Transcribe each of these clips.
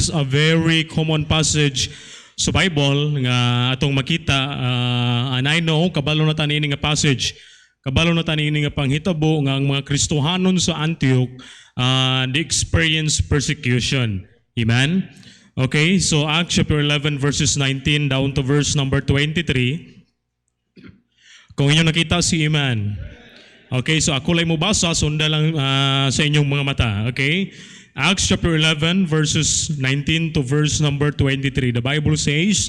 is a very common passage sa Bible nga atong makita, and I know kabalo na tani nga passage, kabalo na tani nga panghitabo nga ang mga Kristohanon sa Antioch they experience persecution. Amen? Okay, so Acts chapter 11 verses 19 down to verse number 23. Kung inyo nakita si Iman. Okay, so ako lang mo basa, sunda lang sa inyong mga mata. Okay? Acts chapter 11 verses 19 to verse number 23. The Bible says,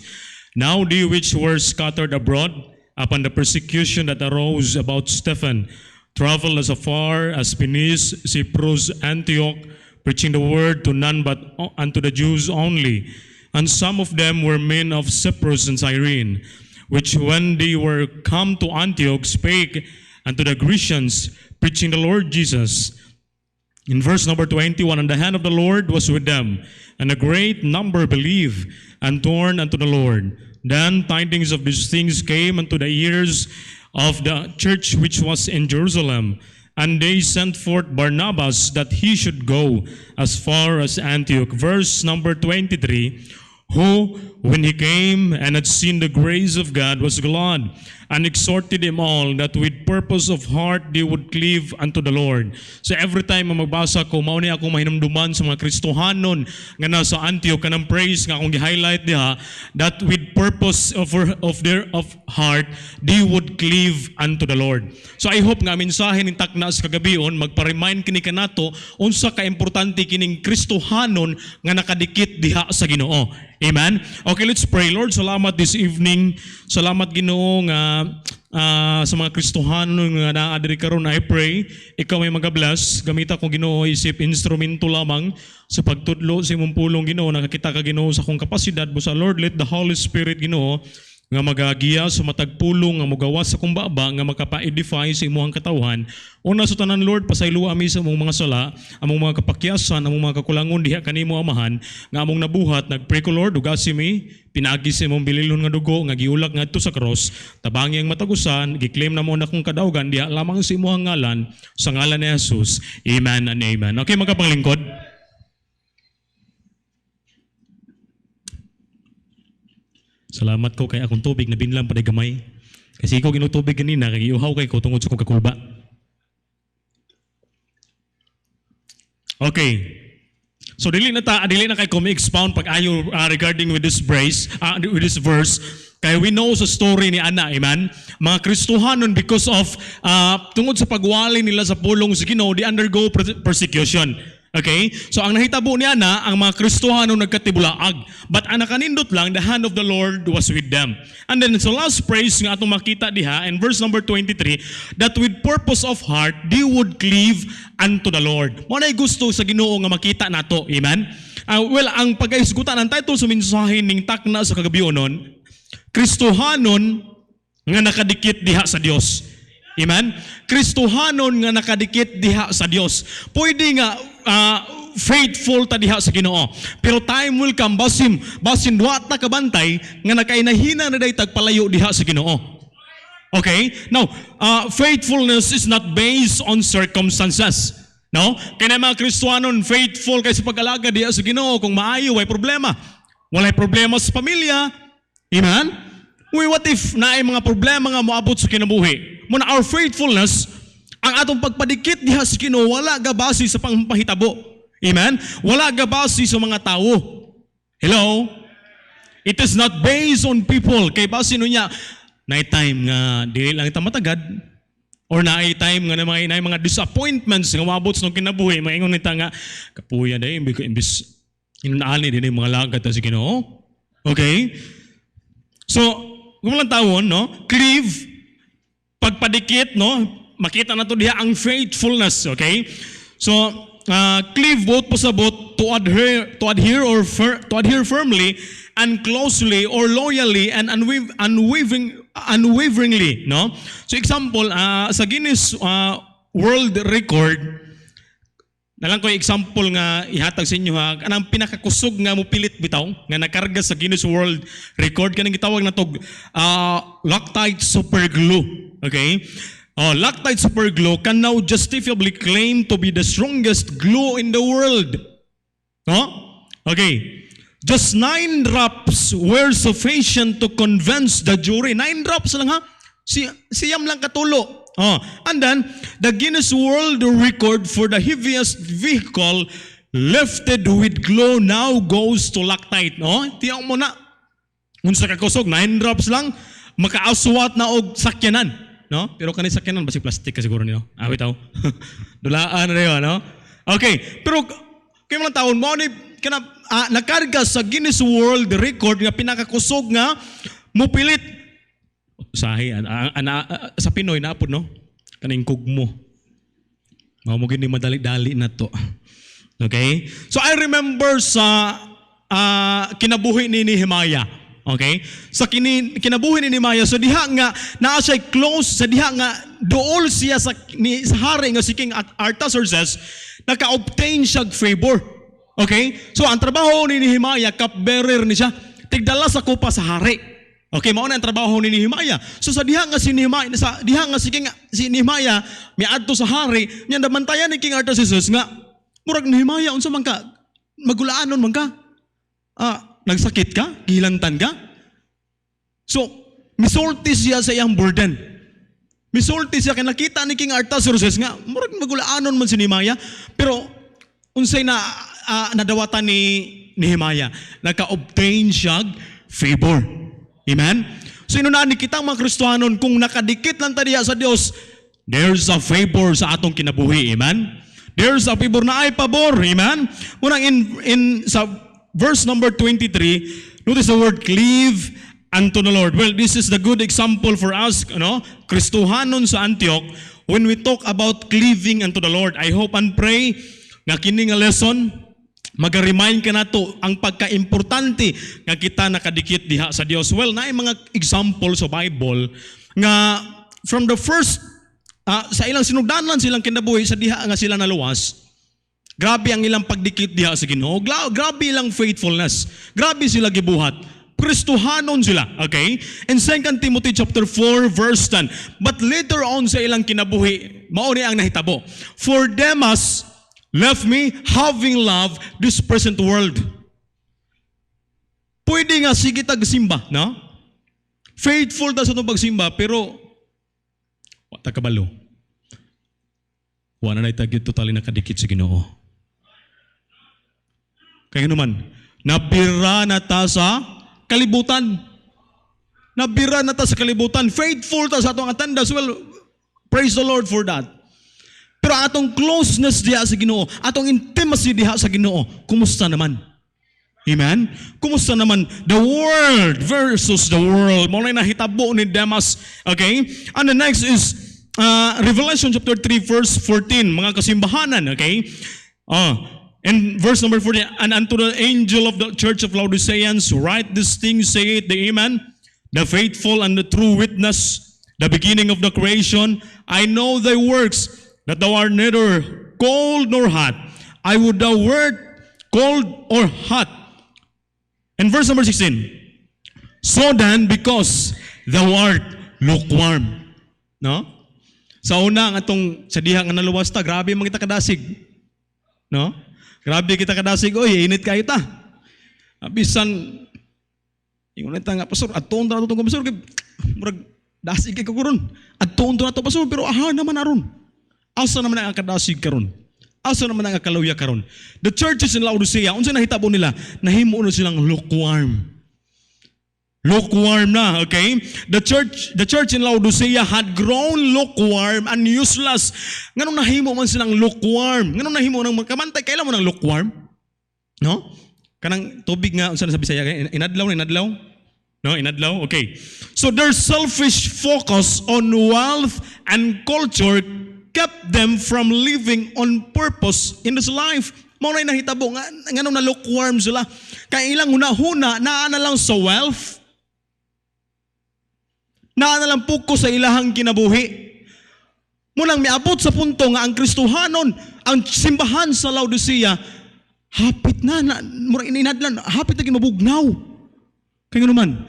"Now they which were scattered abroad upon the persecution that arose about Stephen traveled as far as Phoenice, Cyprus, Antioch, preaching the word to none but unto the Jews only. And some of them were men of Cyprus and Cyrene, which when they were come to Antioch spake unto the Grecians, preaching the Lord Jesus." In verse number 21, "And the hand of the Lord was with them, and a great number believed and turned unto the Lord. Then tidings of these things came unto the ears of the church which was in Jerusalem, and they sent forth Barnabas that he should go as far as Antioch." Verse number 23, "Who, when he came and had seen the grace of God, was glad, and exhorted them all that with purpose of heart they would cleave unto the Lord." So every time magbasa ko, mao ni ako mahinumduman sa mga Kristohanon nga nasa Antioch kanang praise nga akong gi-highlight diha, that with purpose of their heart they would cleave unto the Lord. So I hope nga mensahe ning takna sa kagabion magpa-remind kini kanato unsa ka importante kining Kristohanon nga nakadikit diha sa Ginoo. Amen. Okay, let's pray. Lord, salamat this evening. Salamat Ginoo nga sa mga Kristohanon nga naa diri karon. I pray ikaw may magabless, gamita ko Ginoo isip instrumento lamang sa pagtudlo sa imong pulong Ginoo. Nakakita ka Ginoo sa akong kapasidad busa Lord, let the Holy Spirit Ginoo nga magagiya sa matag pulong nga mogawas sa kumbaba nga makapa-edify sa imong katawhan. Una sa tanan Lord, pasaylo ami sa among mga sala, among mga kapakyasan, among mga kakulangon diha kanimo Amahan nga among nabuhat. Nagpray ko Lord, ugasi mi pinagi sa imong bililon nga dugo nga giulak ngadto sa cross, tabangi ang matagusan, giklaim na mo na kong kadaugan diha lamang sa imong ngalan, sa ngalan ni Jesus. Amen and amen. Okay, magkapanglingkod. Salamat ko kay akong tubig na binlang pa gamay. Kasi ikaw ginutubig kanina, kay iuhaw kay ko tungod sa kong kakulba. Okay. So dili na kay ko expound pag-ayo regarding with this verse. Kaya we know sa story ni Ana, amen? Mga Kristohanon because of tungod sa pagwali nila sa pulong sa Ginoo, they undergo persecution. Okay? So ang nahitabo niya na ang mga Kristohanon nagkatibulaag. But ang nakanindot lang, the hand of the Lord was with them. And then so last praise nga atong makita diha in verse number 23, that with purpose of heart they would cleave unto the Lord. Mo nay gusto sa Ginoo nga makita nato. Amen? Well, ang pag-isgutan ang title sa mensahe ning takna sa kagabionon, Kristohanon nga nakadikit diha sa Dios. Amen? Kristohanon nga nakadikit diha sa Dios. Pwede nga faithful ta diha sa Ginoo. Pero time will come basin duwa ta kabantay nga nakainahina na day tagpalayo diha sa Ginoo. Okay? Now, faithfulness is not based on circumstances. No? Kaya mga Kristohanon faithful kay sa pag-alaga diha sa Ginoo kung maayo way problema. Walay problema sa pamilya. Amen? What if naay mga problema nga moabot sa kinabuhi? Muna our faithfulness, ang atong pagpadikit diha sa Ginoo wala gabasi sa pangpahitabo. Amen? Wala gabasi sa mga tao. Hello? It is not based on people. Kay base niya, naay time nga dili lang ita matagad or naay time nga naay mga disappointments nga moabot sa kinabuhi, maingon nita nga kapuya day imbis inaali din mga lagad sa Ginoo. Okay? So, kung lang tawon, no? Cleave, pagpadikit, no? Makita na to diha ang faithfulness, okay? So, cleave both pasabot to adhere firmly and closely or loyally and unwaveringly, no? So, example, sa Guinness World Record, nalang ko example nga ihatag sa inyo ha, anang pinakakusog nga mo pilit bitaw nga nakarga sa Guinness World Record kanang gitawag na tog Loctite Super Glue. Okay? Loctite Super Glue can now justifiably claim to be the strongest glue in the world. No? Okay. Just 9 drops were sufficient to convince the jury. 9 drops lang ha. Siyam lang katulo. And then, the Guinness World Record for the heaviest vehicle lifted with glow now goes to Loctite. Tiyak mo na. Unsa ka kusog, 9 drops lang, makaaswat na og sakyanan. No? Pero kanay sakyanan, basi plastic ka siguro niyo. Awit ako. Dulaan na yun, no? Okay, pero kayo mga taon mo, nakarga sa Guinness World Record nga pinakakusog nga, mupilit. Sahi, sa Pinoy na apod, no? Kaning kugmo. Mamugin ni madali-dali na to. Okay? So I remember sa kinabuhi ni Nehemiah. Okay? Sa kinabuhi ni Nehemiah, so diha nga naa siya close, sa diha nga dool siya sa hari nga si King Artaxerxes, naka-obtain siya favor. Okay? So ang trabaho ni Nehemiah, cupbearer ni siya, tigdala sa kupa sa hari. Okay, mao na ang trabaho ni Nehemiah. So sa diha nga si Nehemiah, si Nehemiah miadto sa hari, nya nabantayan ni King Artaxerxes nga murag Nehemiah unsa man ka? Magulaanon man ka? Nagsakit ka? Gilantan ka? So, misulti siya sa iyang burden. Misulti siya kay nakita ni King Artaxerxes nga murag magulaanon man si Nehemiah, pero unsay na nadawatan ni Nehemiah, naka-obtain siya favor. Amen? So inunaan ni kitang mga Kristohanon, kung nakadikit lang tadiya sa Dios, there's a favor sa atong kinabuhi. Amen? There's a favor na ay pabor. Amen? Munang sa verse number 23, notice the word cleave unto the Lord. Well, this is the good example for us, Kristohanon sa Antioch, when we talk about cleaving unto the Lord. I hope and pray nga kini nga lesson mag-remind ka na to ang pagka-importante nga kita nakadikit diha sa Dios. Well, naay mga example sa Bible nga from the first sa ilang sinugdanan silang kinabuhi sa diha nga sila naluwas. Grabe ang ilang pagdikit diha sa Ginoo. Grabe ilang faithfulness. Grabe sila gibuhat. Kristohanon sila, okay? In 2 Timothy chapter 4 verse 10. But later on sa ilang kinabuhi, mao ni ang nahitabo. For Demas left me having loved this present world. Pwede nga sige tagsimba, no? Faithful ta sa itong pagsimba, pero wata kabalo. Wala na itagit totally nakadikit sa Ginoo. Kaya naman, nabira na ta sa kalibutan. Nabira na ta sa kalibutan. Faithful ta sa atong attendance. Well, praise the Lord for that. Pero atong closeness diha sa Ginoo, atong intimacy diha sa Ginoo, kumusta naman? Amen? Kumusta naman? The world versus the world. Muna na hitabo ni Demas. Okay? And the next is Revelation chapter 3 verse 14. Mga kasimbahanan. Okay? And verse number 14. And unto the angel of the church of Laodiceans, write these things, say it, the Amen, the faithful and the true witness, the beginning of the creation. I know thy works, that thou art neither cold nor hot. I would thou wert cold or hot. And verse number 16. So then, because thou art lukewarm. No? Sa una, atong sa diha nga naluwas ta, grabe man kita kadasig. No? Grabe kita kadasig. Oy, init kayo ta. Bisan, yung nita nga, pastor, atong na itong pastor, murag, dasig kay kaguron. Atong na ito, pastor, pero aha naman aron. Asa naman ang kadasig karon? Asa naman ang kaluya karon? The churches in Laodicea, unsa nahitabo nila? Nahimo na silang lukewarm. Lukewarm na, okay? The church in Laodicea had grown lukewarm and useless. Nganong nahimo man silang lukewarm? Nganong nahimo nang magkamantay? Kailan mo nang lukewarm? No? Kanang tubig nga, unsa na sa Bisaya? Inadlaw. No, inadlaw? Okay. So their selfish focus on wealth and culture kept them from living on purpose in this life. Mao na nahitabo nga nganong na lukewarm sila. Kay ilang hunahuna naa na lang sa wealth. Naa na lang puko sa ilahang kinabuhi. Munang miabot sa punto nga ang Kristohanon, ang simbahan sa Laodicea, hapit na murag inadlan, hapit na mabugnaw. Kaya naman,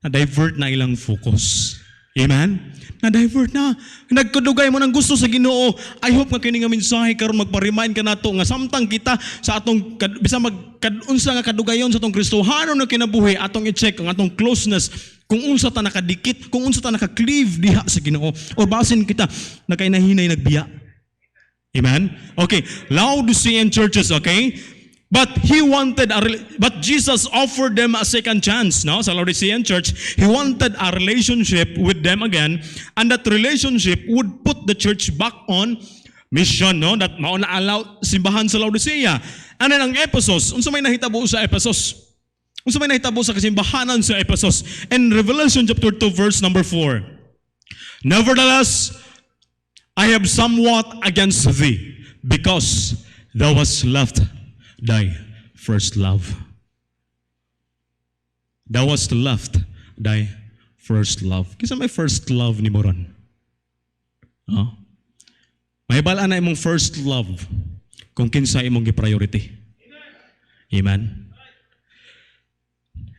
na-divert na ilang focus. Amen? Na-divert na. Nagkadugay mo ng gusto sa Ginoo. I hope nga kini nga mensahe karon magpa-remind ka nato nga samtang kita sa atong bisa unsa nga kadugayon sa atong Kristohanon na kinabuhi, atong i-check ang atong closeness kung unsa ta nakadikit, kung unsa ta naka-cleave diha sa Ginoo, o basin kita nakainahinay nagbiya. Amen? Okay, Laodicean churches, okay? But Jesus offered them a second chance, no? Sa Laodicean church, He wanted a relationship with them again, and that relationship would put the church back on mission, no? That mauna allow simbahan sa Laodicea. And then ang Ephesus, unsa may nahitabo sa Ephesus? Unsa may nahitabo sa kasimbahanan sa Ephesus? In Revelation chapter 2 verse number 4. Nevertheless, I have somewhat against thee, because thou hast left thy first love. Thou hast left thy first love. Kisa may first love ni Moron. Oh? May bala na imong first love kung kinsa imong gi-priority. Amen.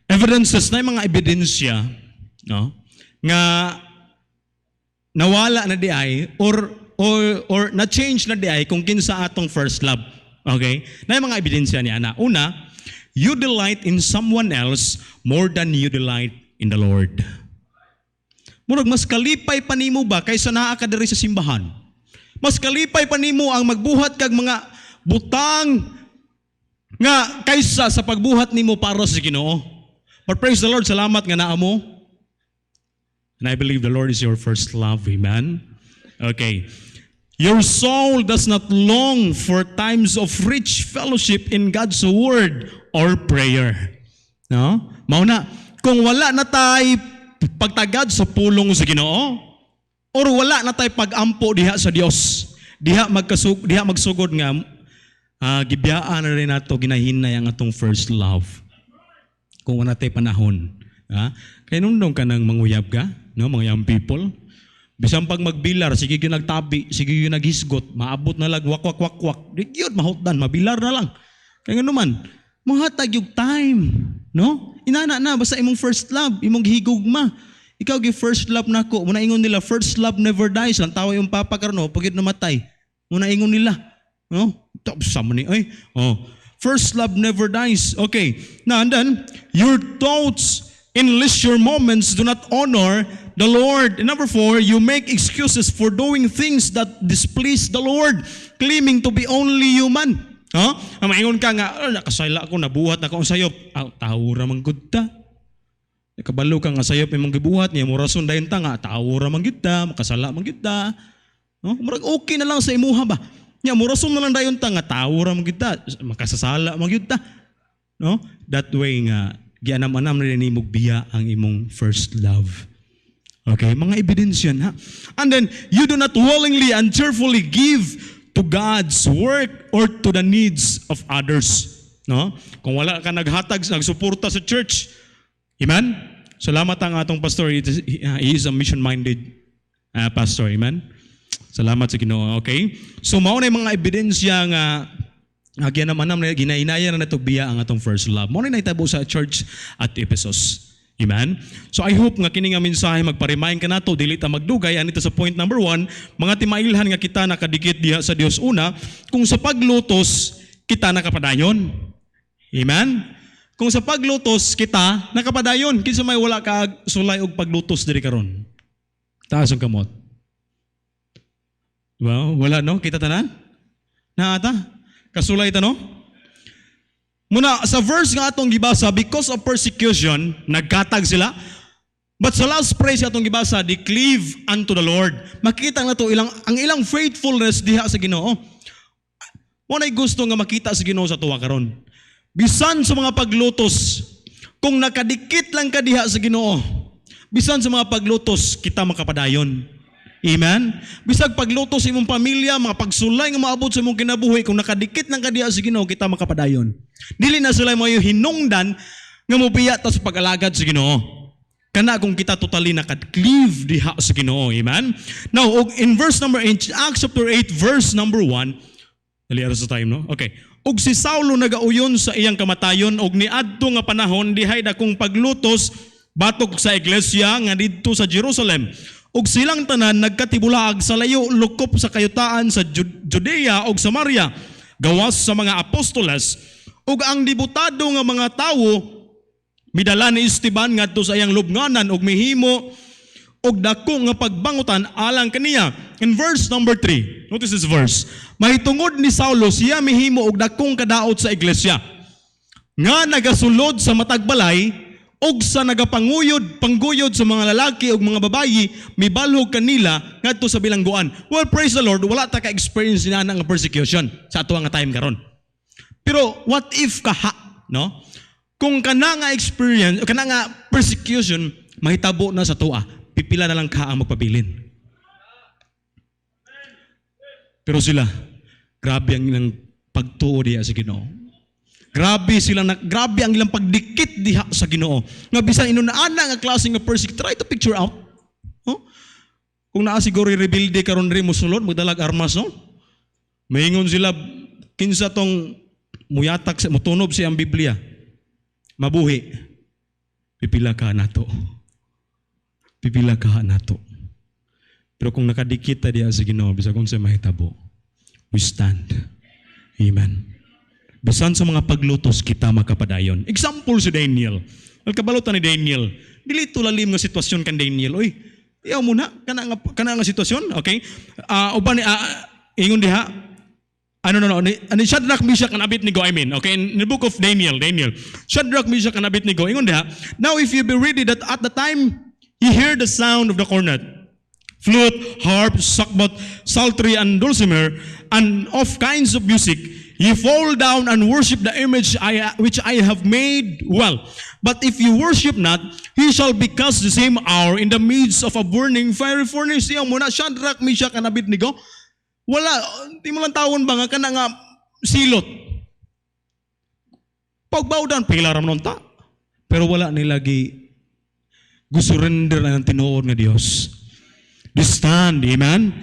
Evidences na mga ebidensya, no, nga nawala na di ay or na-change na di ay kung kinsa atong first love. Okay? Na yung mga ebidensya niya na. Una, you delight in someone else more than you delight in the Lord. Murag, mas kalipay pa nimo ba kaysa naa ka diri sa simbahan? Mas kalipay pa nimo ang magbuhat kag mga butang nga kaysa sa pagbuhat nimo para sa Ginoo. But praise the Lord, salamat nga naa mo. And I believe the Lord is your first love. Amen? Okay. Your soul does not long for times of rich fellowship in God's word or prayer. No? Mauna, kung wala na tay pagtagad sa pulong sa Ginoo, or wala na tay pagampo diha sa Dios, diha magsugod nga gibiyaan na rin nato ginahinay ang atong first love. Kung wala tay panahon, kaya nung ka nang manguyab ka, no, mga young people, bisan pag magbilar, sige yung nagtabi, sige yung naghisgot, maabot na lang, wak. Di yun, mahutdan, mabilar na lang. Kaya nga naman, mahatag yung time, no? Inana na, basta imong first love, imong higugma. Ikaw gi first love nako. Muna ingon nila, first love never dies. Lang tawa yung papa karno, pagit namatay. Muna ingon nila, no? Sama ni, ay, oh. First love never dies. Okay. Now, and then, your thoughts in leisure moments do not honor the Lord. And number 4, you make excuses for doing things that displease the Lord, claiming to be only human. Maingon ka nga, nakasayla ako, nabuhat na ako ang sayop. Tawura mang good ta. Nakabalo ka nga sayop may gibuhat niya, murason dayon ta nga, tawura mang good ta, makasala mang good ta. Murag okay na lang sa imuha ba? Nya murason na lang dayon ta nga, tawura mang good ta, makasasala mang good ta. No? That way nga, gianam-anam na rin imong biya ang imong first love. Okay, mga evidence yan, ha? And then, you do not willingly and cheerfully give to God's work or to the needs of others. No? Kung wala ka naghatag, nagsuporta sa church, amen? Salamat ang atong pastor. He is a mission-minded pastor, amen? Salamat sa Ginoo, okay? So, mao na yung mga ebidensya nga ginamanam na ginainaya na nato biya ang atong first love. Mo na nahitabo sa church at Ephesus. Amen? So I hope nga kini nga mensahe magpa-remind ka nato dili ta magdugay anito sa point number 1, mga timailhan nga kita nakadikit diha sa Dios. Una, kung sa paglutos kita nakapadayon. Amen? Kung sa paglutos kita nakapadayon, kinsa may wala ka sulay og paglutos diri karon. Taas ang kamot. Well, wala no? Kita tanan? Naata? Kasulay ito, no? Muna, sa verse nga atong gibasa, because of persecution, nagkatag sila. But sa last phrase atong gibasa, they cleave unto the Lord. Makita na to ang ilang faithfulness diha sa Ginoo. Muna'y gusto nga makita sa Ginoo sa tuwa karon. Bisan sa mga paglutos, kung nakadikit lang ka diha sa Ginoo, bisan sa mga paglutos, kita makapadayon. Amen? Bisag pagluto sa imong pamilya, mga pagsulay nga maabot sa imong kinabuhi, kung nakadikit ng kadiya sa Ginoo, kita makapadayon. Dili na sila mo yung hinungdan nga mobiya ta sa pag-alagad sa Ginoo. Kana kung kita totally nakad-cleave diha sa Ginoo. Amen? Now, in verse number 8, Acts chapter 8, verse number 1, dali sa time, no? Okay. Og si Saulo nagauyon sa iyang kamatayon, og niadto nga panahon, dihay dakong paglutos, batok sa iglesia nga didto sa Jerusalem. Ug silang tanan nagkatibulaag sa layo lukop sa kayutaan sa Judea ug Samaria, gawas sa mga apostoles. Ug ang dibutado nga mga tawo midala ni Esteban ngadto sa iyang lubnganan ug mihimo og dako nga pagbangutan alang kaniya. In verse number 3, notice this verse. Mahitungod ni Saulo siya mihimo og dakong kadaot sa iglesia nga nagasulod sa matag balay og sa pangguyod sa mga lalaki ug mga babayi, mibalhog kanila ngadto sa bilangguan. Well, praise the Lord, wala ta ka-experience na nga persecution sa ato nga time karon. Pero what if kaha, no? Kung kana nga experience, kana nga persecution mahitabo na sa tuwa, pipila na lang ka ang magpabilin. Pero sila, grabe ang ilang pagtuo diha sa Ginoo. Grabe ang ilang pagdikit diha sa Ginoo. Nga bisan inunaana nga klase nga persecute, try to picture out. Oh? Kung naa siguro rebuilde karon ri mosulod magdalag armas, no? Maingon sila kinsa tong muyatak sa motunob siya ang Biblia. Mabuhi. Pipila ka nato. Pipila ka nato. Pero kung nakadikit ta diha sa Ginoo, bisan kung sa mahitabo, we stand. Amen. Bisan sa mga paglutos kita makapadayon. Example si Daniel. Nagkabalutan ni Daniel. Dili to lalim nga sitwasyon kan Daniel. Oy, iyaw muna kana nga sitwasyon, okay? Uban ingon diha. Ani Shadrach, Meshach and Abednego, okay? In the book of Daniel. Shadrach, Meshach and Abednego. Ingon diha. Now if you be ready that at the time you hear the sound of the cornet, flute, harp, sackbut, psaltery, and dulcimer, and of kinds of music, you fall down and worship the image which I have made. Well, but if you worship not, he shall be cast the same hour in the midst of a burning fiery furnace. Siya muna, Shadrach, Meshach, and Abednego. Wala, di mo lang tawon ba nga ka na nga silot. Pagbaw down, pilaram nun ta. Pero wala nilagi gusurrender na ng tinuod nga Diyos. They stand, amen?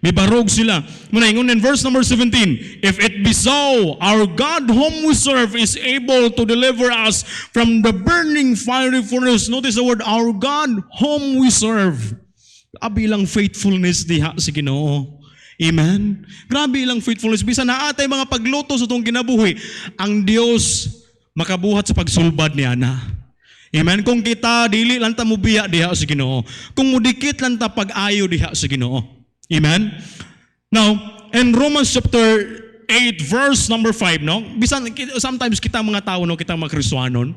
May barog sila. Muna ingon in verse number 17, if it be so, our God whom we serve is able to deliver us from the burning fiery furnace. Notice the word, our God whom we serve. Grabe ilang faithfulness diha sa Ginoo. Amen? Grabe ilang faithfulness. Bisa na atay mga pagluto sa itong kinabuhi, ang Diyos makabuhat sa pagsulbad niya na. Amen? Kung kita, dili lang ta mubiya diha sa Ginoo. Kung mudikit lang ta pag-ayo diha sa Ginoo. Amen? Now, in Romans chapter 8, verse number 5, no? Bisan, sometimes kita mga tao, no? Kita mga Kristohanon,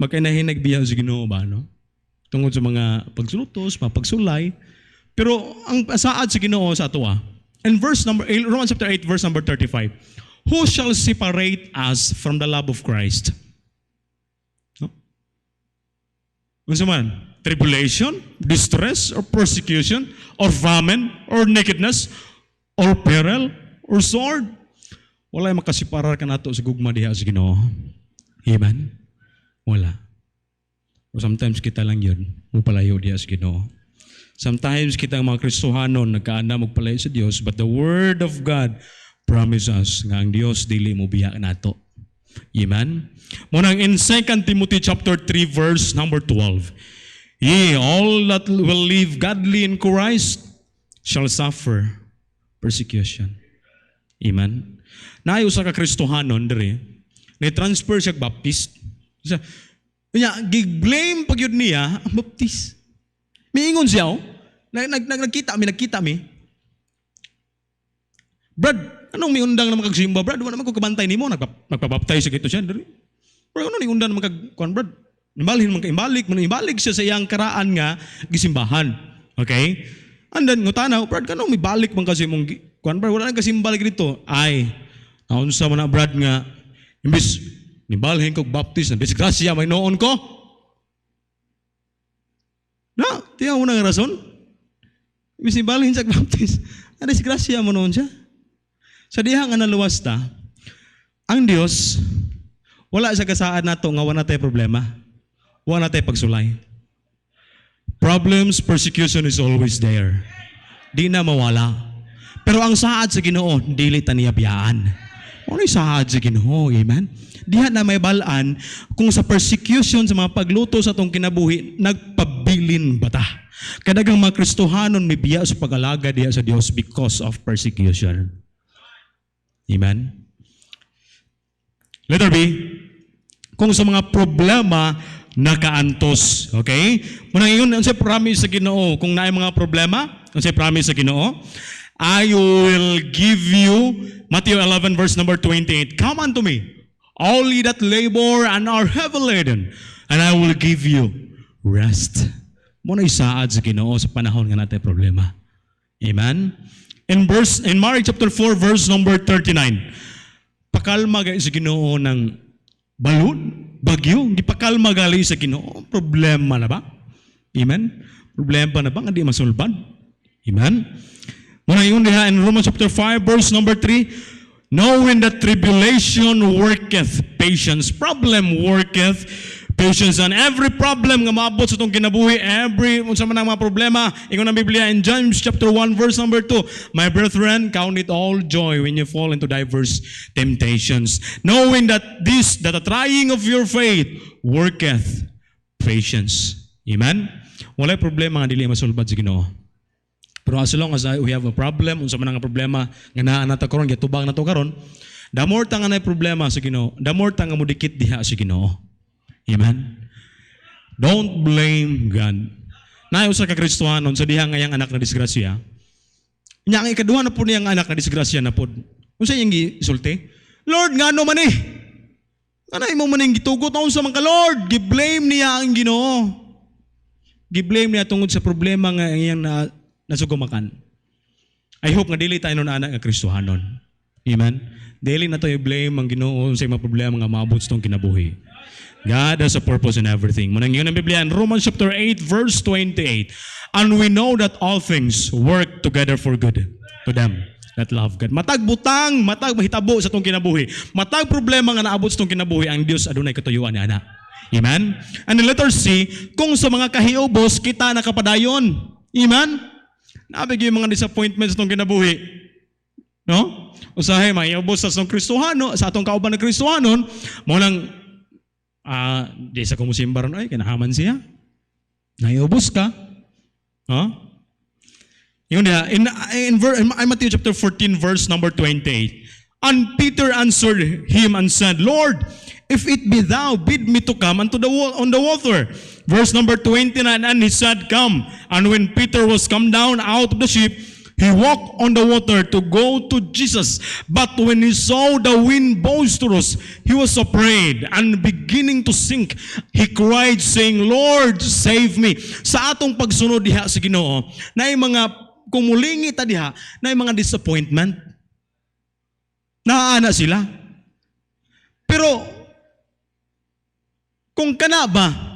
magkainahinag biya sa Ginoo ba, no? Tungod sa mga pagsulutos, mga pagsulay. Pero, ang saad sa Ginoo sa ato, in verse number 8, Romans chapter 8, verse number 35, who shall separate us from the love of Christ? No? Unsa man? Tribulation, distress, or persecution, or famine, or nakedness, or peril, or sword. Wala yung makasiparar ka nato sa gugma diha sa Ginoo. Amen? Wala. O sometimes kita lang yun, mupalayo diha sa Ginoo. Sometimes kita ang mga Kristohanon, nagkaana magpalayo sa Diyos, but the Word of God promise us nga ang Diyos dili mo biya nato. Amen? Munang in 2 Timothy chapter 3, verse number 12, ye all that will live godly in Christ shall suffer persecution. Amen. Naay usa ka Kristohanon diri, ni-transfer siya Baptist. Kanya gig-blame pag yun niya ang Baptist. Miingon siya, nagkita mi. Brad, anong may undang na magkagsimba? Brad, wala naman ko kabantay nimo, nagpabaptize sa gito siya diri. Brad, ano ni undang na magkagkuan, Brad? Ibalik siya sa iyang karaan nga gisimbahan. Okay? And then, ngutanaw, Brad, kanong may balik man kasi mong kuan, Brad, wala nang kasimbalik dito. Ay, naunsa man na, Brad, nga, imbis, nibalhin kong baptist, na disgrasya, may noon ko. Na, tiyaw mo na nga rason. Imbis, nibalhin sa baptist, na disgrasya mo noon siya. Sa diha nga naluwas ta, ang Diyos, wala sa kasaad nato nga wala tayo problema. Wala tayo pagsulay. Problems, persecution is always there. Di na mawala. Pero ang saad sa Ginoo, dili ta niya biyaan. Ano isaad sa Ginoo, amen? Diha na may balaan kung sa persecution sa mga pagluto sa atong kinabuhi nagpabilin ba ta? Kadagang mga Kristohanon may biya sa pag-alaga diha sa Dios because of persecution. Amen? Letter B, kung sa mga problema nakaantos. Okay? Muna ngayon, ang say promise sa Ginoo, kung naay mga problema, ang say promise sa Ginoo, I will give you, Matthew 11 verse number 28, come unto me, all ye that labor and are heavy laden, and I will give you rest. Muna isaad sa Ginoo sa panahon nga natin problema. Amen? In Mark chapter 4 verse number 39, pakalma gali sa Ginoo ng balon, bagyo, di pakalma gali sa Ginoo, problema na ba? Amen? Problema na ba nga di masulbad? Amen? Muna yun diha in Romans chapter 5 verse number 3, knowing that tribulation worketh patience, problem worketh patience, and every problem nga maabot sa itong kinabuhi, every unsa man ang mga problema, ingon ang Biblia in James chapter 1 verse number 2, my brethren, count it all joy when you fall into diverse temptations, knowing that the trying of your faith worketh patience. Amen? Walay problema nga dili masulbad sa Ginoo. Pero as long as we have a problem, unsa man ang problema nga naa nato karon, gitubang nato karon, the more ta nga nay problema sa Ginoo, the more ta nga mudikit diha sa Ginoo. Amen? Don't blame God. Naay usa ka Kristohanon sa diha nga yang anak na disgrasya. Nya ang ikaduha na pud niyang anak na disgrasya na pud. Unsa iyang gisulti? Lord, ngano man eh? Ano imo man ning gitugot unsa man ka Lord? Gi-blame niya ang Ginoo. Gi-blame niya tungod sa problema nga iyang nasugumakan. I hope nga dili tayo nun anak nga Kristohanon. Amen? Dili na tayo blame ang Ginoo sa mga problema nga maabot sa itong kinabuhi. God has a purpose in everything. Munang yun ang Biblia in Romans chapter 8 verse 28. And we know that all things work together for good to them that love God. Matag butang, matag mahitabo sa itong kinabuhi. Matag problema nga naabot sa itong kinabuhi, ang Diyos adunay katuyuan ni ana. Amen? And the letter C, kung sa mga kahiubos kita nakapadayon. Amen? Nabig yung mga disappointments sa itong kinabuhi. No? Usahay, mahiubos sa itong Kristohano, sa atong kauban na Kristohanon, mo lang di sa kumusimbaran, ay, kinahaman siya. Naiubos ka. Huh? Yun na, in Matthew chapter 14, verse number 28. And Peter answered him and said, Lord, if it be thou, bid me to come unto on the water. Verse number 29, and he said, come. And when Peter was come down out of the ship, he walked on the water to go to Jesus. But when he saw the wind boisterous, he was afraid, and beginning to sink, he cried, saying, Lord, save me. Sa atong pagsunod diha sa Ginoo, na mga kumulingi ta diha, na mga disappointment. Naana sila. Pero, kung kana ba,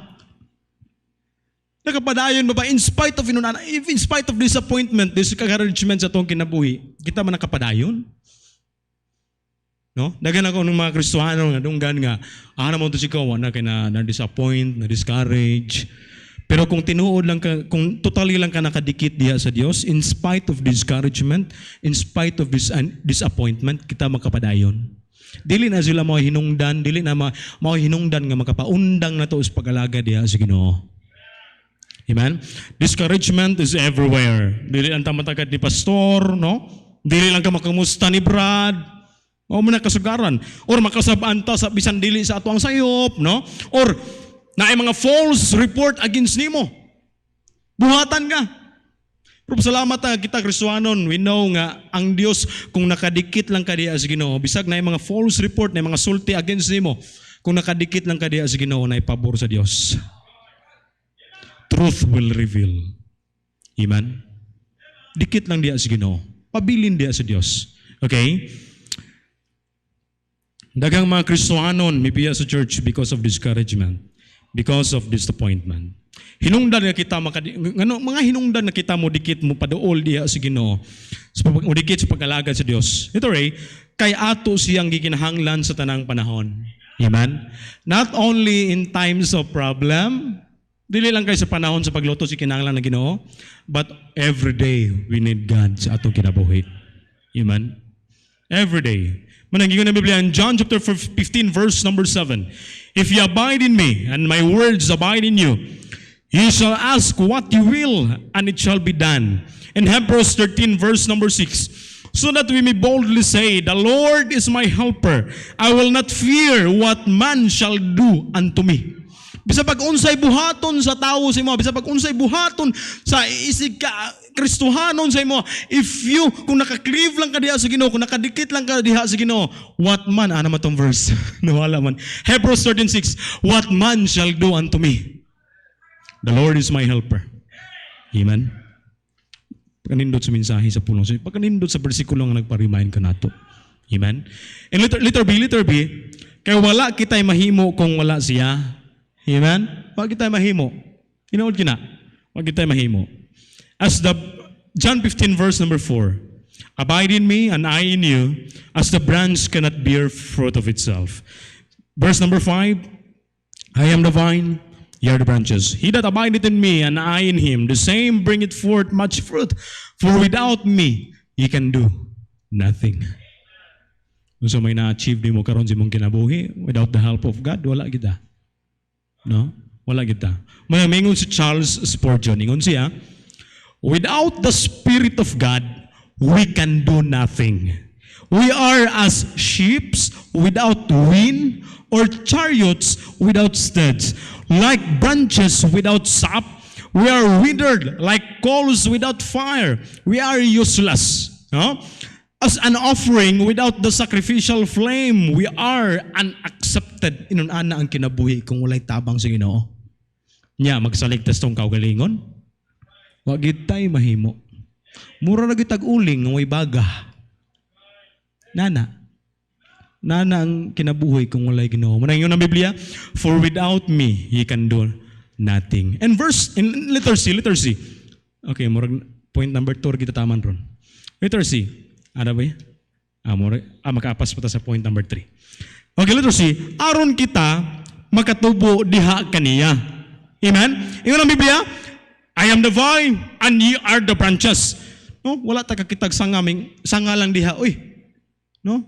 nakapadayon ba in spite of in spite of disappointment, discouragement sa atong kinabuhi, kita man nakapadayon? No? Dagan ako ng mga Kristohano nga dunggan nga mo to si kawa na kay na disappoint, na discourage. Pero kung tinuod lang ka, kung totally lang ka nakadikit diha sa Dios, in spite of discouragement, in spite of this disappointment, kita makapadayon. Dili na sila mga hinungdan, dili na mga hinungdan nga makapaundang na to sa pag-alaga diha sa Ginoo. Amen? Discouragement is everywhere. Dili lang tamatagad ni pastor, no? Dili lang ka makamusta ni Brad, o man nakasugaran, or makasabaan ta sa bisan dili sa ato ang sayop, no? Or naay mga false report against nimo. Buhatan ka. Pero salamat nga kita Kristohanon, we know nga ang Dios kung nakadikit lang ka diha sa Ginoo, bisag naay mga false report, naay mga sulti against nimo, kung nakadikit lang ka diha sa Ginoo, naay pabor sa Dios. Truth will reveal. Amen? Dikit lang diya sa Ginoo. Pabilin diya sa Dios. Okay? Daghang mga Kristohanon mipiya sa church because of discouragement, because of disappointment. Hinungdan nga kita mga hinungdan na kita mo dikit mo paduol diya sa Ginoo. Mo dikit sa pag-alagad sa Dios. Ito ray, kay ato siyang gikinahanglan sa tanang panahon. Amen? Not only in times of problem, dili lang kayo sa panahon sa pagluto si kinahanglan na Ginoo, but every day we need God sa atong kinabuhi. Amen? Every day. Mananggingon na Biblia in John chapter 15 verse number 7. If you abide in me and my words abide in you, you shall ask what you will and it shall be done. In Hebrews 13 verse number 6. So that we may boldly say, the Lord is my helper. I will not fear what man shall do unto me. Bisa pag unsay buhaton sa tao sa imo, bisa pag unsay buhaton sa isig ka Kristohanon sa imo, if you, kung nakaklive lang ka diha sa Ginoo, kung nakadikit lang ka diha sa Ginoo, what man, ano man tong verse? Nawala man. Hebrews 13:6, what man shall do unto me? The Lord is my helper. Amen? Pagkanindot sa mensahe sa pulong. Pagkanindot sa bersikulo nga nagpa-remind ka nato. Amen? And letter B, kaya wala kita'y mahimo kung wala siya. Amen? Wag kita'y mahimo. Inood kina. Wag kita'y mahimo. As the John 15 verse number 4, abide in me and I in you, as the branch cannot bear fruit of itself. Verse number 5, I am the vine, ye are the branches. He that abideth in me and I in him, the same bringeth forth much fruit. For without me, ye can do nothing. So may na-achieve di mo karon sa mong kinabuhi, without the help of God, wala kita. No? Wala kita. Mamingon si Charles Spurgeon, ingon siya, without the Spirit of God, we can do nothing. We are as sheep without wind or chariots without steads. Like branches without sap, we are withered like coals without fire. We are useless. No? As an offering without the sacrificial flame, we are unaccepted. Inunana ang kinabuhi kung walay tabang sa Ginoo. Nya, magsaligtas tong kaugalingon. Wag tay mahimo. Mura na gitag uling ng way baga. Nana ang kinabuhi kung walay Ginoo. Manang yun ang Biblia, for without me ye can do nothing. And in letter C. Okay, murag point number 2 kita taman ron. Letter C. Ano ba? Makaapas pa ta sa point number 3. Okay, letter C. Aron kita makatubo diha kaniya. Amen? Ingon ang Biblia, I am the vine, and ye are the branches. No? Wala ta kakitag sanga lang diha. Uy. No?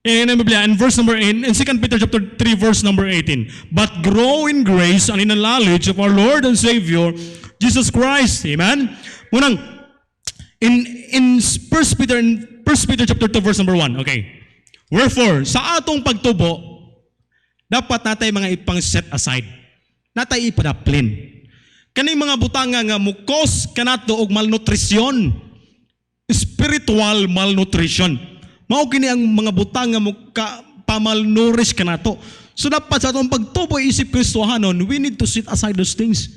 In the Biblia, in verse number 8, in 2 Peter chapter 3, verse number 18, but grow in grace and in the knowledge of our Lord and Savior, Jesus Christ. Amen? Munang, in 1 Peter chapter 2, verse number 1, okay. Wherefore, sa atong pagtubo, dapat natay mga ipang set aside. Natay ipadaplin. Kaning mga butanga nga mukos kanato og malnutrisyon, spiritual malnutrition. Mao kini ang mga butanga muka pamalnourish kanato. So dapat sa atong pagtubo isip Kristohanon, we need to set aside those things.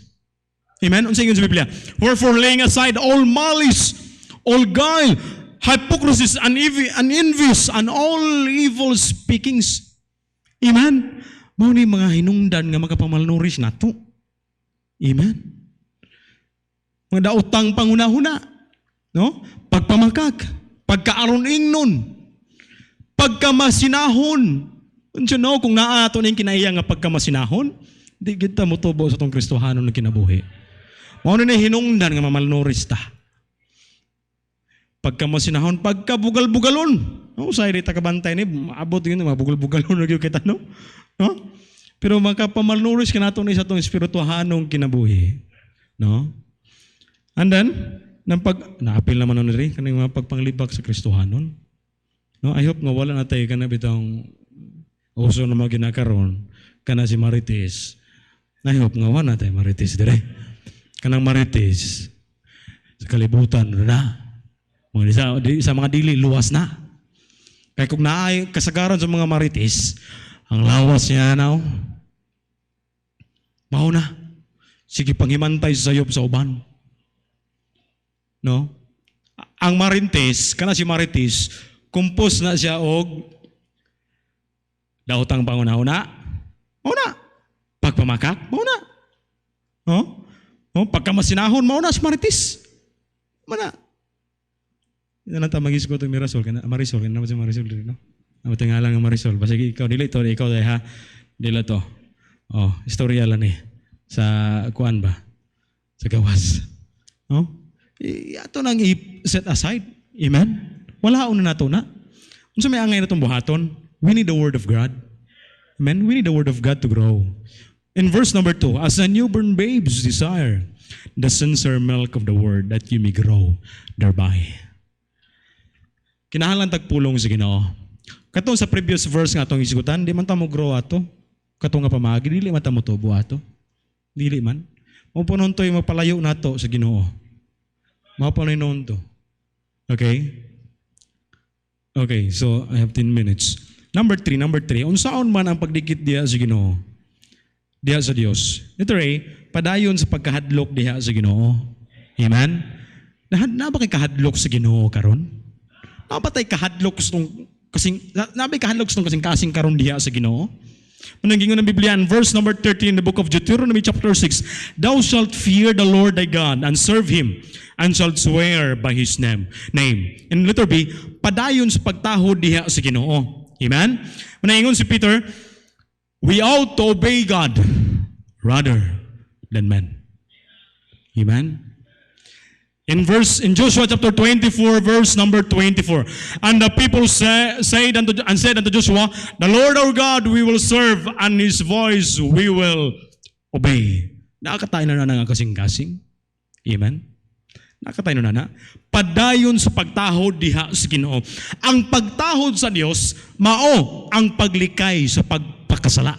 Amen. Unsa ingon sa Biblia? Wherefore laying aside all malice, all guile, hypocrisy and envious and all evil speakings. Amen. Mao ni mga hinungdan nga makapamalnourish nato. Amen. Mga daotang panghuna-huna, no? Pagpamakak, pagkaaron-ingnon, pagkamasinahon. Unsa no kung naa ato ning kinaiya nga pagkamasinahon, di kita motubo sa tong Kristohanon nga kinabuhi. Mao ni hinungdan nga mamalnorista. Pagkamasinahon, pagkabugal-bugalon. No, say di takabantay ni abot yun mga bugal-bugalon na gyud kita no? No? Pero makapamalnourished ka nato ni sa itong espirituhanong kinabuhi. No? And then, naapil naman nun rin, kanang mga pagpanglibak sa Kristohanon. No? I hope nga wala na tayo ka na bitang uso na mga ginakaroon, ka na si Marites. I hope nga wala na tayo Marites dire. Kanang Marites, sa kalibutan na. Sa mga dili, luwas na. Kaya kung naay kasagaran sa mga Marites, ang lawas niya now, mao na. Sige panghimantay sa sayop sa uban. No? Ang Marintes, kana si Marites, kumpos na siya og daotang panguna-una. Mao na. Pagpamakak, mao na. No? No? Pagkamasinahon, mao na si Marites. Mao na. Ito na tamagis ko itong Marisol. Marisol, kaya naman si Marisol dito, no? Ang tingalang ng Marisol. Basta ikaw, ikaw dahil ha. Dila to. Oh, istorya lang sa kuan ba? Sa gawas. No? Ato nang i-set aside. Amen? Wala na nato na. Unsa may angay natong buhaton? We need the word of God. Amen? We need the word of God to grow. In verse number 2, as a newborn babes desire the sincere milk of the word that you may grow thereby. Kinahanglan tagpulong sa Ginoo. Katong sa previous verse nga atong isigutan, di man ta mo grow ato. Katong nga pamagi, dili man ta mo tubo ato. Dili man. Mao po nun to'y magpalayo nato sa Ginoo. Mao po nun to. Okay? Okay, so I have 10 minutes. Number 3. Unsaon man ang pagdikit diha sa Ginoo? Diha sa Dios. Ito ray, padayon sa pagkahadlok diha sa Ginoo. Amen? Na ba kay kahadlok sa Ginoo karon? Na ba tay kahadlok kasing karon diha sa Ginoo? Unang gingon ng Biblia in verse number 13 in the book of Deuteronomy chapter 6, thou shalt fear the Lord thy God and serve Him and shalt swear by His name. In letter B, padayon sa pagtahod diha sa Ginoo. Amen? Unang gingon si Peter, we ought to obey God rather than men. Amen? In Joshua chapter 24, verse number 24, and the people said unto Joshua, the Lord our God we will serve, and His voice we will obey. Nakakatayo na nga kasing-kasing. Amen? Nakakatayo na. Padayon sa pagtahod diha sa Ginoo. Ang pagtahod sa Dios mao ang paglikay sa pagpakasala.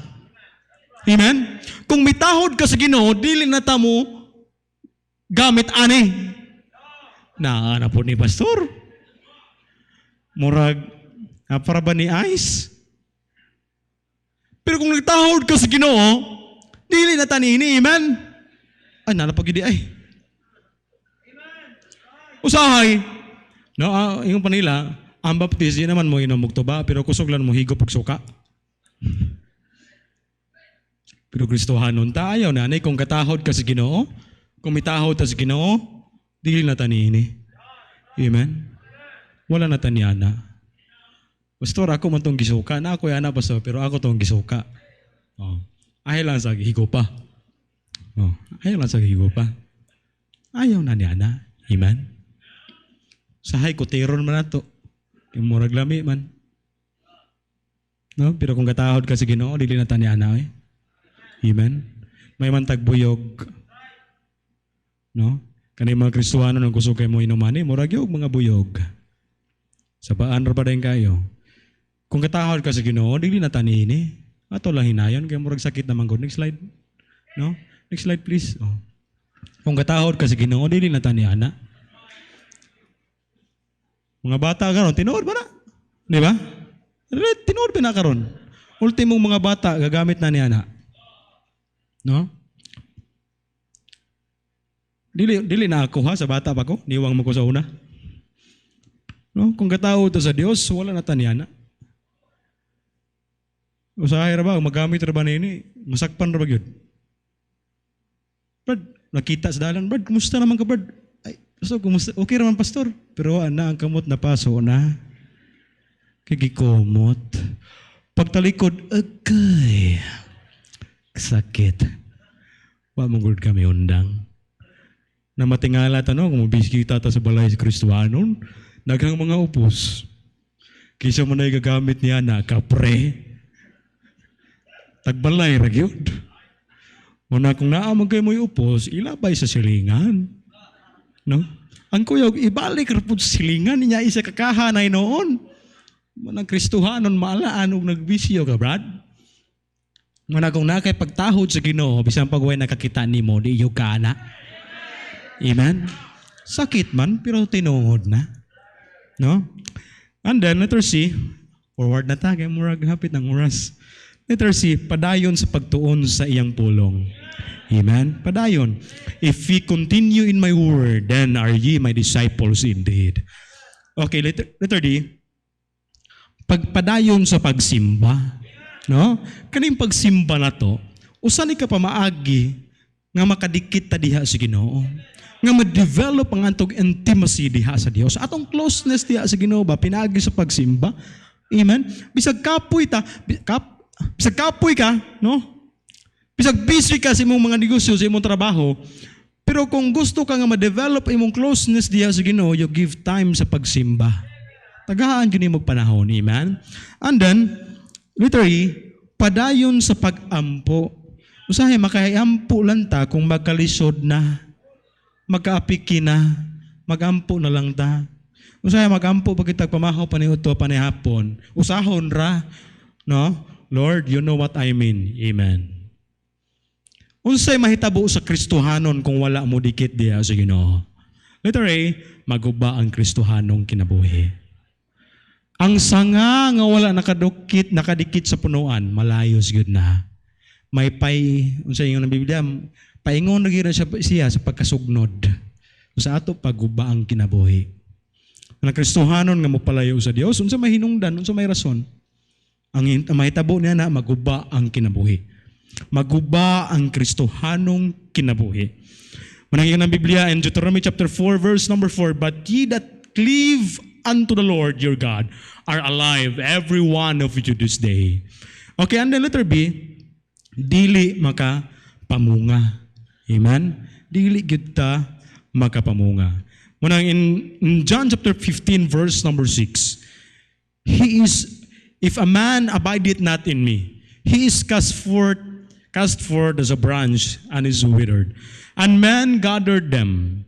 Amen? Kung mitahod ka sa Ginoo, dili na ta mo gamit ani. Na po ni pastor. Murag para ba ni ice? Pero kung nagtahod ka sa Ginoo, dili na tanini, amen? Ay, nalapagidi ay. Usahay. No, yung panila, ang baptize naman mo inom ba, pero kusog lang mo higop og suka. Pero Kristohanon tayo na kung katahod ka sa Ginoo, kung mitahod ka sa Ginoo, dili na tanini. Amen? Wala na tanyana. Pastor, ako man tong gisuka. Na ako yana, pastor, pero ako tong gisuka. Oh. Ayaw lang sa higupa. Oh. Ayaw lang sa higupa. Ayaw na niya na. Amen? Sahay, kuteron man na to. Yung murag lami man. No? Pero kung katahod ka sa Ginoo, dili na tanyana. Amen? May man tagbuyog. No? Kanay mga Kristohano nang kusog kay mo inumani, murag yung mga buyog. Sa paan ra ba din kayo? Kung katahod ka sa Ginoo, dili na tanini. Ato lang hinayon, kaya murag sakit naman ko. Next slide. No? Next slide please. Oh. Kung katahod ka sa Ginoo, dili na taniana. Mga bata karon, tinuod ba na? Di ba? Tinuod ba na karon? Ultimong mga bata, gagamit na niya na. No? Dili na ako ha, sa bata pa ko. Niwang mo ko sa una. No? Kung katao to sa Dios, wala na tanyana. Usahay ra ba, magamit ra ba nini? Masakpan ra ba gyud? Brad, nakita sa dalan, Brad, kumusta naman ka, Brad? Ay, so, kumusta? Okay raman, pastor. Pero ang kamot na paso na. Kigikomot. Pagtalikod, agay. Sakit. Wa mong kami undang. Na matingala tanong, kung mabiskita ta sa balay sa Kristohanon, naghang mga upos. Kisa mo na gagamit niya na kapre. Tagbalay, ragyod. Muna kung naamag kayo mo upos, ilabay sa silingan. No? Ang kuyog, ibalik rapod sa silingan niya isa kakahanay noon. Manang Kristohanon, maalaan og nagbisyo ka, Brad. Muna kung nakay pagtahod sa Ginoo, bisan pagway nakakita ni mo, di yung kana. Amen? Sakit man, pero tinuod na. No? And then, letter C, forward na tayo, murag hapit ng oras. Letter C, padayon sa pagtuon sa iyang pulong. Amen? Padayon. If we continue in my word, then are ye my disciples indeed. Okay, letter D, pagpadayon sa pagsimba. No? Kaning pagsimba na to, usani ka pa maagi nga makadikit ta diha sa Ginoo. Nga ma-develop ang antong intimacy diha sa Dios. Atong closeness diha sa Ginoo ba pinaagi sa pagsimba. Amen. Bisag kapoy ka, no? Bisag busy ka sa imong mga negosyo, sa imong trabaho, pero kung gusto ka nga ma-develop imong closeness diha sa Ginoo, you give time sa pagsimba. Tagaan kini magpanahon, amen? And then, literally, padayon sa pag-ampo. Usahay, makaiampo lang ta kung magkalisod na, magkaapiki na, magampo na lang ta. Usahay, magampo pag kitag pamahaw paniuto panihapon. Usahon ra, no? Lord, you know what I mean. Amen. Unsay mahitabo sa Kristohanon kung wala mo dikit diya sa Ginoo? Literally, maguba ang Kristohanong kinabuhi. Ang sanga nga wala nakadikit sa punuan, malayos gyud na. May unsay ingon ng Biblia, paingon na gyud siya sa pagkasugnod. Sa ato paguba ang kinabuhi. Ang Kristohanon nga mopalayo sa Dios, unsa may hinungdan, unsa may rason? Ang mahitabo niya na maguba ang kinabuhi. Maguba ang Kristohanong kinabuhi. Manangin ng Biblia in Deuteronomy chapter 4 verse number 4, but ye that cleave unto the Lord your God are alive, every one of you this day. Okay, and then letter B, dili makapamunga. Amen? Dili gyud ta makapamunga. Munang in John chapter 15 verse number 6, if a man abideth not in me, he is cast forth as a branch and is withered. And men gathered them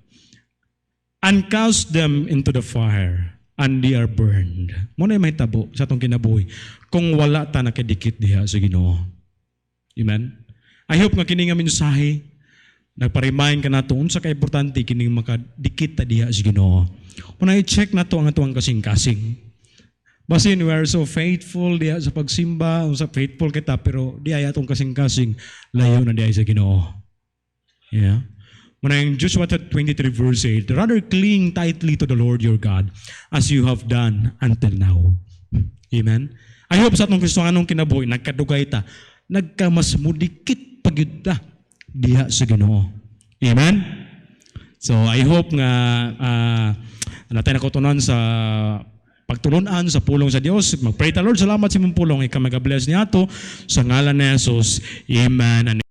and cast them into the fire, and they are burned. Muna yung mahitabo sa itong kinabuhi kung wala ta nakadikit diha sa Ginoo. Amen? I hope nga kini nga mensahe nagpa-remind ka nato unsa ka importante kining makadikit ta diha sa Ginoo. Muna i-check nato ang atuang kasing-kasing. Basin, we are so faithful diha sa pagsimba, unsa faithful kita pero di ay atong kasing-kasing layo na diha sa Ginoo. Yeah. When in Joshua 23 verse 8, rather cling tightly to the Lord your God as you have done until now. Amen? I hope sa atong Kristohanong kinabuhi, nagkadugay ta, nagkamas mudikit pagyud ta diha sa Ginoo. Amen? So I hope nga natay nakutunan sa pagtulunan sa pulong sa Dios. Mag-pray ta, Lord, salamat sa imong pulong, ikaw mag-bless niya to sa ngalan ni Jesus. Amen.